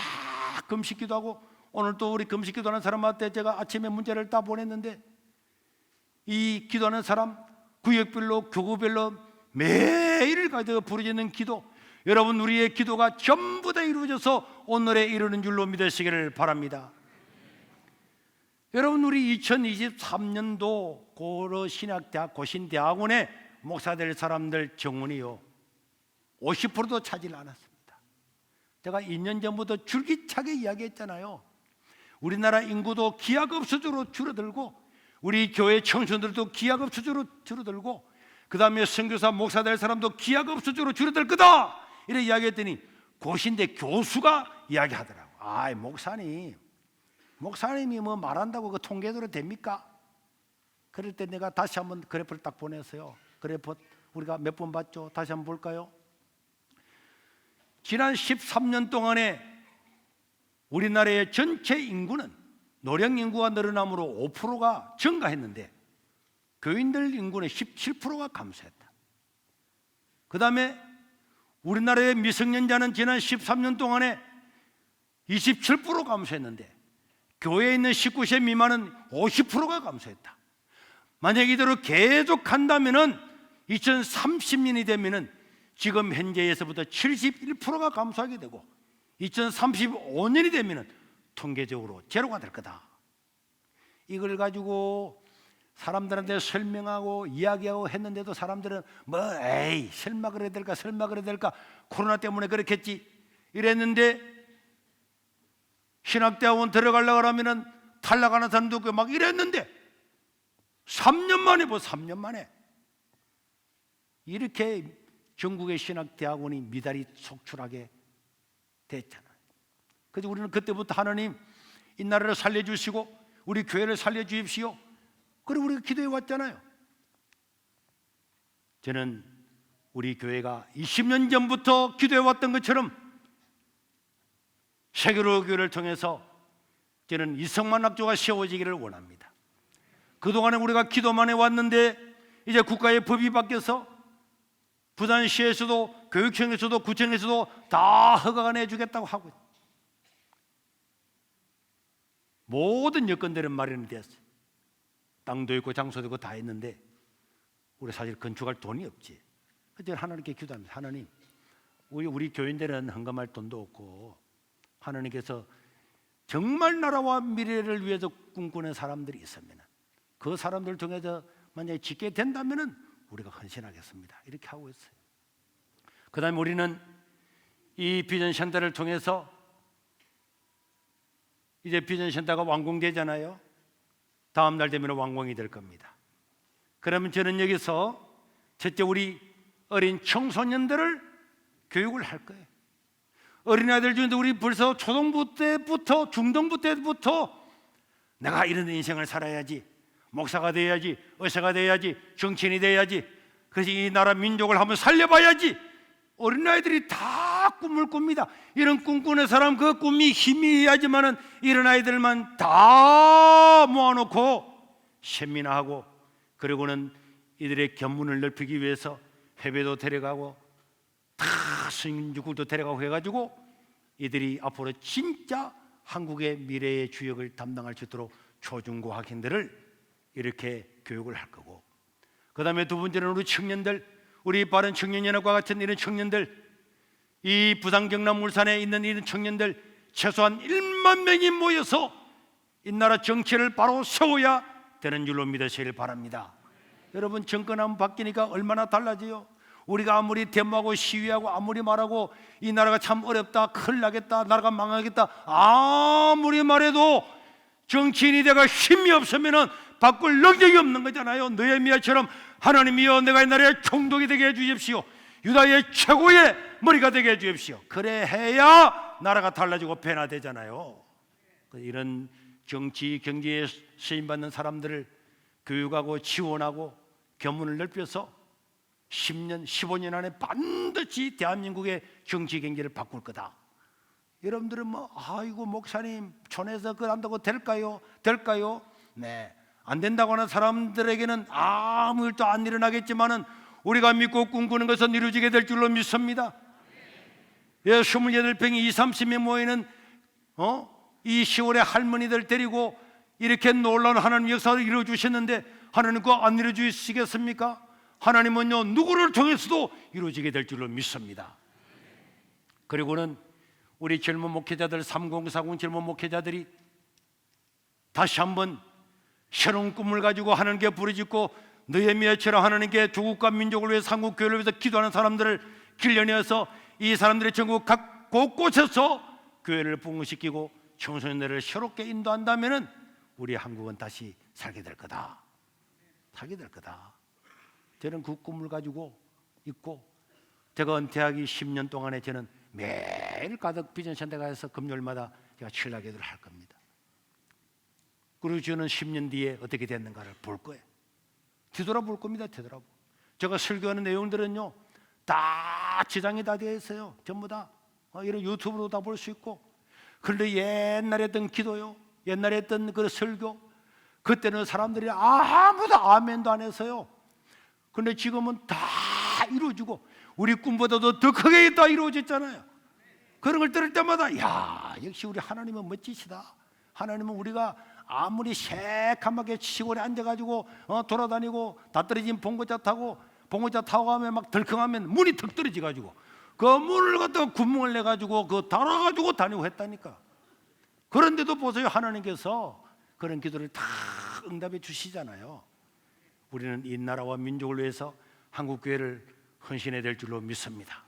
금식 기도하고, 오늘 또 우리 금식 기도하는 사람한테 제가 아침에 문자를 다 보냈는데, 이 기도하는 사람 구역별로 교구별로 매일 가져 부르짖는 기도, 여러분 우리의 기도가 전부 다 이루어져서 오늘에 이르는 줄로 믿으시기를 바랍니다. 여러분, 우리 2023년도 고려신학대학 고신대학원의 목사 될 사람들 정원이요 50%도 차지를 않았습니다. 제가 2년 전부터 줄기차게 이야기했잖아요. 우리나라 인구도 기하급수적으로 줄어들고 우리 교회 청소년들도 기하급수적으로 줄어들고 그 다음에 선교사 목사 될 사람도 기하급수적으로 줄어들 거다 이렇게 이야기했더니 고신대 교수가 이야기하더라고. 아, 목사님이 뭐 말한다고 그 통계대로 됩니까? 그럴 때 내가 다시 한번 그래프를 딱 보냈어요. 그래프 우리가 몇 번 봤죠? 다시 한번 볼까요? 지난 13년 동안에 우리나라의 전체 인구는 노령 인구가 늘어남으로 5%가 증가했는데 교인들 인구는 17%가 감소했다. 그 다음에 우리나라의 미성년자는 지난 13년 동안에 27% 감소했는데 교회에 있는 19세 미만은 50%가 감소했다. 만약 이대로 계속 한다면은 2030년이 되면은 지금 현재에서부터 71%가 감소하게 되고 2035년이 되면은 통계적으로 제로가 될 거다. 이걸 가지고 사람들한테 설명하고 이야기하고 했는데도 사람들은 에이 설마 그래야 될까 코로나 때문에 그렇겠지 이랬는데, 신학대학원 들어가려고 하면은 탈락하는 사람도 있고 막 이랬는데 3년 만에 이렇게 전국의 신학대학원이 미달이 속출하게 됐잖아요. 그래서 우리는 그때부터 하나님 이 나라를 살려주시고 우리 교회를 살려주십시오. 그리고 우리가 기도해 왔잖아요. 저는 우리 교회가 20년 전부터 기도해 왔던 것처럼 세계로 교회를 통해서 저는 이성만 학교가 세워지기를 원합니다. 그동안에 우리가 기도만 해왔는데 이제 국가의 법이 바뀌어서 부산시에서도 교육청에서도 구청에서도 다 허가가 내주겠다고 하고 있어요. 모든 여건들은 마련이 되었어요. 땅도 있고 장소도 있고 다 있는데 우리 사실 건축할 돈이 없지. 그래서 하나님께 기도합니다. 하나님, 우리 교인들은 헌금할 돈도 없고 하나님께서 정말 나라와 미래를 위해서 꿈꾸는 사람들이 있으면 그 사람들을 통해서 만약에 짓게 된다면 우리가 헌신하겠습니다. 이렇게 하고 있어요. 그 다음에 우리는 이 비전센터를 통해서 이제 비전센터가 완공되잖아요. 다음 날 되면 완공이 될 겁니다. 그러면 저는 여기서 첫째 우리 어린 청소년들을 교육을 할 거예요. 어린아이들 중에도 우리 벌써 초등부 때부터 중등부 때부터 내가 이런 인생을 살아야지, 목사가 돼야지, 의사가 돼야지, 정치인이 돼야지, 그래서 이 나라 민족을 한번 살려봐야지. 어린아이들이 다 꿈을 꿉니다. 이런 꿈꾸는 사람 그 꿈이 힘이 해야지만은 이런 아이들만 다 모아놓고 세미나하고 그리고는 이들의 견문을 넓히기 위해서 해외도 데려가고 다 스님주국도 데려가고 해가지고 이들이 앞으로 진짜 한국의 미래의 주역을 담당할 수 있도록 초중고 학생들을 이렇게 교육을 할 거고, 그 다음에 두 번째는 우리 청년들, 우리 바른 청년연합과 같은 이런 청년들, 이 부산 경남 울산에 있는 이런 청년들 최소한 1만 명이 모여서 이 나라 정치를 바로 세워야 되는 줄로 믿으시길 바랍니다. 여러분, 정권 한번 바뀌니까 얼마나 달라져요. 우리가 아무리 데모하고 시위하고 아무리 말하고 이 나라가 참 어렵다, 큰일 나겠다, 나라가 망하겠다 아무리 말해도 정치인이 내가 힘이 없으면 바꿀 능력이 없는 거잖아요. 느헤미야처럼 하나님이여 내가 이 나라의 총독이 되게 해주십시오, 유다의 최고의 머리가 되게 해주십시오. 그래 해야 나라가 달라지고 변화되잖아요. 이런 정치 경제에 쓰임받는 사람들을 교육하고 지원하고 견문을 넓혀서 10년, 15년 안에 반드시 대한민국의 정치 경제를 바꿀 거다. 여러분들은 아이고 목사님 촌에서 그걸 한다고 될까요? 네, 안 된다고 하는 사람들에게는 아무 일도 안 일어나겠지만은 우리가 믿고 꿈꾸는 것은 이루어지게 될 줄로 믿습니다. 28평이 20, 30명 모이는 이 10월에 할머니들 데리고 이렇게 놀라운 하나님 역사를 이루어 주셨는데 하나님 그거 안 이루어 주시겠습니까? 하나님은요 누구를 통해서도 이루어지게 될 줄로 믿습니다. 그리고는 우리 젊은 목회자들 3040 젊은 목회자들이 다시 한번 새로운 꿈을 가지고 하나님께 부르짖고 느헤미야처럼 하나님께 조국과 민족을 위해 한국 교회를 위해서 기도하는 사람들을 길러내어서 이 사람들의 전국 각 곳곳에서 교회를 부흥시키고 청소년들을 새롭게 인도한다면 우리 한국은 다시 살게 될 거다. 살게 될 거다. 저는 그 꿈을 가지고 있고, 제가 은퇴하기 10년 동안에 저는 매일 가득 비전센터 가서 금요일마다 제가 신라기도를 할 겁니다. 그리고 저는 10년 뒤에 어떻게 됐는가를 볼 거예요. 뒤돌아볼 겁니다. 뒤돌아보. 제가 설교하는 내용들은요 다 지장이 다 되어 있어요. 전부 다 이런 유튜브로 다 볼 수 있고. 그런데 옛날에 했던 기도요, 옛날에 했던 그 설교, 그때는 사람들이 아무도 아멘도 안 했어요. 그런데 지금은 다 이루어지고 우리 꿈보다도 더 크게 다 이루어졌잖아요. 그런 걸 들을 때마다 야, 역시 우리 하나님은 멋지시다. 하나님은 우리가 아무리 새카맣게 시골에 앉아가지고 돌아다니고 다 떨어진 봉고차 타고 가면 막 덜컹하면 문이 턱 떨어져가지고 그 문을 갖다가 구멍을 내가지고 그 달아가지고 다니고 했다니까. 그런데도 보세요, 하나님께서 그런 기도를 다 응답해 주시잖아요. 우리는 이 나라와 민족을 위해서 한국교회를 헌신해야 될 줄로 믿습니다.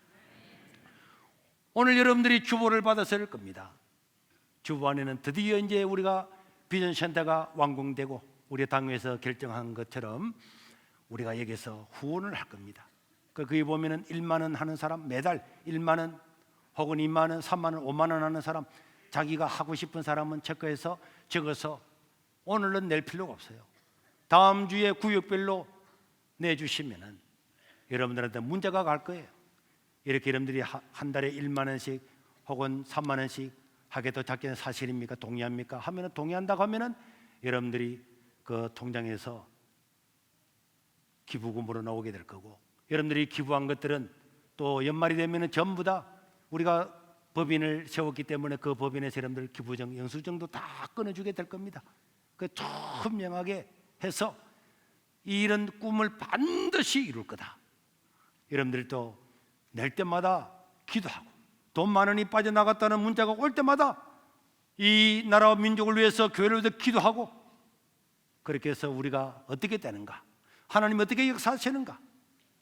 오늘 여러분들이 주보를 받았을 겁니다. 주보 안에는 드디어 이제 우리가 비전센터가 완공되고 우리 당에서 결정한 것처럼 우리가 여기서 후원을 할 겁니다. 거기 보면은 1만 원 하는 사람, 매달 1만 원 혹은 2만 원, 3만 원, 5만 원 하는 사람, 자기가 하고 싶은 사람은 체크해서 적어서 오늘은 낼 필요가 없어요. 다음 주에 구역별로 내주시면은 여러분들한테 문제가 갈 거예요. 이렇게 여러분들이 한 달에 1만 원씩 혹은 3만 원씩 하게 더 작게는 사실입니까? 동의합니까? 하면은 동의한다고 하면은 여러분들이 그 통장에서 기부금으로 나오게 될 거고, 여러분들이 기부한 것들은 또 연말이 되면은 전부 다 우리가 법인을 세웠기 때문에 그 법인에서 여러분들 기부정 영수증도 다 끊어주게 될 겁니다. 그 투명하게 해서 이런 꿈을 반드시 이룰 거다. 여러분들이 또 낼 때마다 기도하고 돈 만 원이 빠져나갔다는 문자가 올 때마다 이 나라와 민족을 위해서 교회를 위해서 기도하고, 그렇게 해서 우리가 어떻게 되는가, 하나님 어떻게 역사하시는가.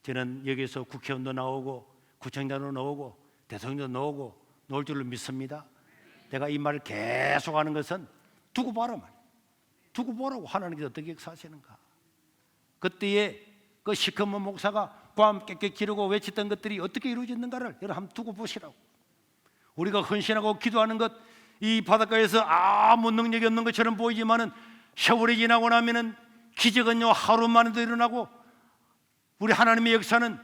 저는 여기서 국회의원도 나오고 구청장도 나오고 대통령도 나오고 나올 줄로 믿습니다. 내가 이 말을 계속 하는 것은 두고 봐라 말이야. 두고 보라고. 하나님께서 어떻게 역사하시는가. 그때에 그 시커먼 목사가 밤 깨끗 기르고 외쳤던 것들이 어떻게 이루어졌는가를 여러분 한번 두고 보시라고. 우리가 헌신하고 기도하는 것, 이 바닷가에서 아무 능력이 없는 것처럼 보이지만은 세월이 지나고 나면은 기적은요 하루 만에도 일어나고, 우리 하나님의 역사는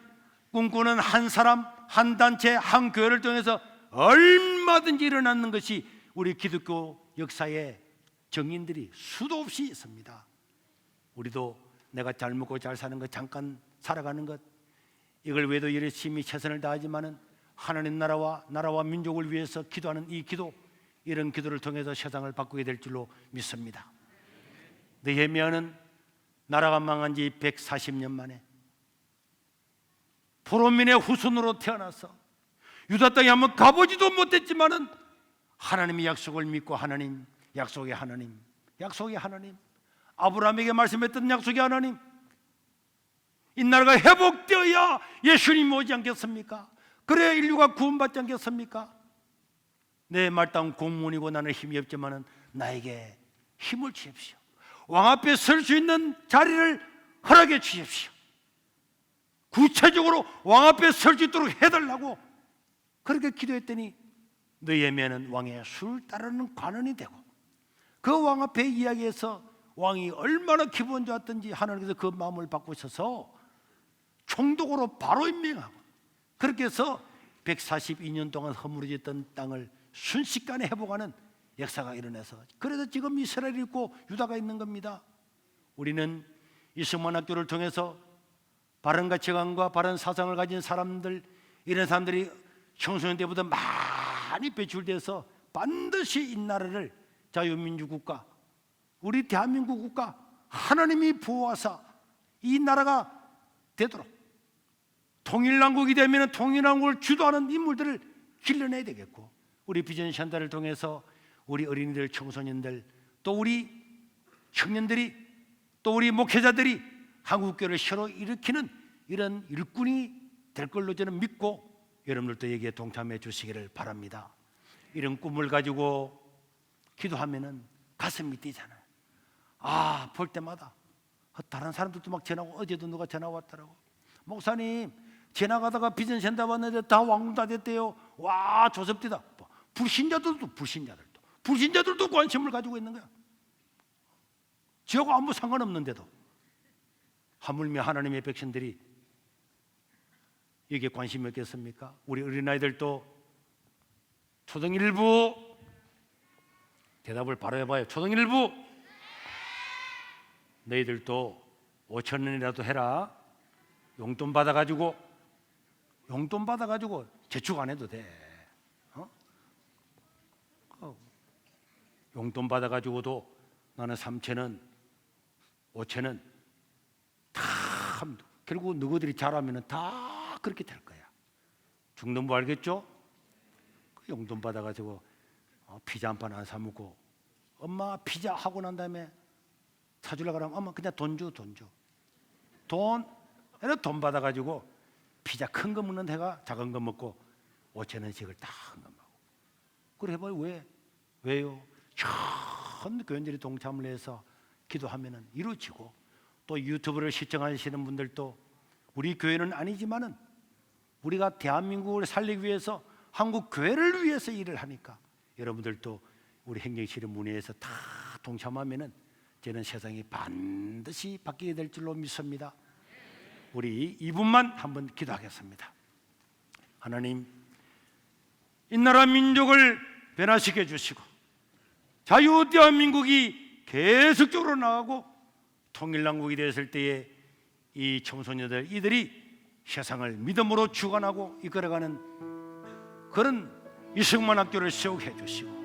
꿈꾸는 한 사람, 한 단체, 한 교회를 통해서 얼마든지 일어나는 것이 우리 기독교 역사의 정인들이 수도 없이 있습니다. 우리도 내가 잘 먹고 잘 사는 것, 잠깐 살아가는 것, 이걸 외에도 열심히 최선을 다하지만은 하나님 나라와 민족을 위해서 기도하는 이 기도, 이런 기도를 통해서 세상을 바꾸게 될 줄로 믿습니다. 느헤미야는 나라가 망한 지 140년 만에 포로민의 후손으로 태어나서 유다 땅에 한번 가보지도 못했지만은 하나님의 약속을 믿고, 하나님, 약속의 하나님, 약속의 하나님, 아브라함에게 말씀했던 약속의 하나님, 이 나라가 회복되어야 예수님이 오지 않겠습니까? 그래야 인류가 구원받지 않겠습니까? 내 말단 공무원이고 나는 힘이 없지만은 나에게 힘을 주십시오. 왕 앞에 설 수 있는 자리를 허락해 주십시오. 구체적으로 왕 앞에 설 수 있도록 해달라고 그렇게 기도했더니 느헤미야는 왕의 술 따르는 관원이 되고, 그 왕 앞에 이야기해서 왕이 얼마나 기분 좋았던지 하나님께서 그 마음을 바꾸셔서 총독으로 바로 임명하고, 그렇게 해서 142년 동안 허물어졌던 땅을 순식간에 회복하는 역사가 일어나서, 그래서 지금 이스라엘이 있고 유다가 있는 겁니다. 우리는 이 성만학교를 통해서 바른 가치관과 바른 사상을 가진 사람들, 이런 사람들이 청소년 때보다 많이 배출돼서 반드시 이 나라를 자유민주국가, 우리 대한민국 국가, 하나님이 보호하사 이 나라가 되도록 통일난국이 되면 통일난국을 주도하는 인물들을 길러내야 되겠고, 우리 비전 현대를 통해서 우리 어린이들, 청소년들, 또 우리 청년들이, 또 우리 목회자들이 한국교회를 새로 일으키는 이런 일꾼이 될 걸로 저는 믿고, 여러분들도 여기에 동참해 주시기를 바랍니다. 이런 꿈을 가지고 기도하면은 가슴이 뛰잖아요. 아, 볼 때마다 다른 사람들도 막 전화 오고, 어제도 누가 전화 왔더라고. 목사님, 지나가다가 비전 센터 왔는데 다 왕궁 다 됐대요. 와, 조섭디다. 불신자들도 관심을 가지고 있는 거야. 지하고 아무 상관없는데도. 하물며 하나님의 백성들이 여기에 관심이 없겠습니까? 우리 어린아이들도 초등 1부 대답을 바로 해봐요. 초등 1부 너희들도 5,000원이라도 해라. 용돈 받아가지고 저축 안 해도 돼. 용돈 받아가지고도 나는 3,000원, 5,000원 다 결국 너희들이 잘하면 다 그렇게 될 거야. 중등부 알겠죠? 그 용돈 받아가지고 피자 한 판 안 사 먹고, 엄마 피자 하고 난 다음에 사주려고 하면 엄마 그냥 돈 줘. 돈 받아가지고 피자 큰 거 먹는 애가 작은 거 먹고 5,000원씩을 딱 먹고. 그래 해봐요. 왜요? 전 교인들이 동참을 해서 기도하면 이루어지고, 또 유튜브를 시청하시는 분들도 우리 교회는 아니지만은 우리가 대한민국을 살리기 위해서 한국 교회를 위해서 일을 하니까 여러분들도 우리 행정실의 문의에서 다 동참하면은 저는 세상이 반드시 바뀌게 될 줄로 믿습니다. 우리 2분만 한번 기도하겠습니다. 하나님, 이 나라 민족을 변화시켜 주시고 자유 대한민국이 계속적으로 나가고 통일남국이 되었을 때에 이 청소년들 이들이 세상을 믿음으로 주관하고 이끌어가는 그런 이승만 학교를 세우게 해주시고,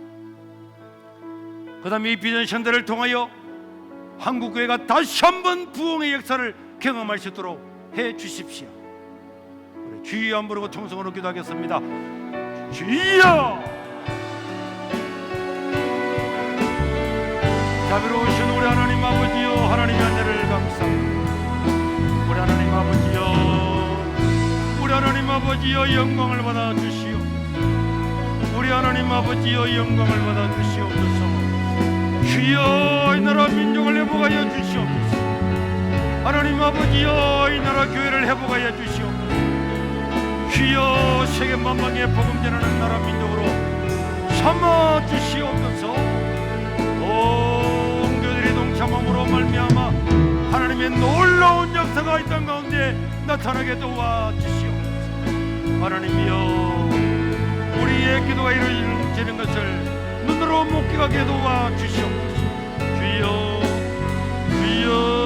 그 다음에 이 비전션들을 통하여 한국교회가 다시 한번 부흥의 역사를 경험할 수 있도록 해주십시오. 우리 주여 한 부르고 통성으로 기도하겠습니다. 주여! 자비로우신 우리 하나님 아버지여, 하나님의 은혜를 감사합니다. 우리 하나님 아버지여, 우리 하나님 아버지여, 영광을 받아 주시오. 우리 하나님 아버지여, 영광을 받아 주시옵소서. 주여, 이 나라 민족을 회복하여 주시옵소서. 하나님 아버지여, 이 나라 교회를 회복하여 주시옵소서. 주여, 세계 만방에 복음 전하는 나라 민족으로 삼아 주시옵소서. 온 교회들이 동참함으로 말미암아 하나님의 놀라운 역사가 이 땅 가운데 나타나게 도와주시옵소서. 하나님이여, 우리의 기도가 이루어지는 것을 눈으로 목격하게 도와주시옵소서. 주여, 주여.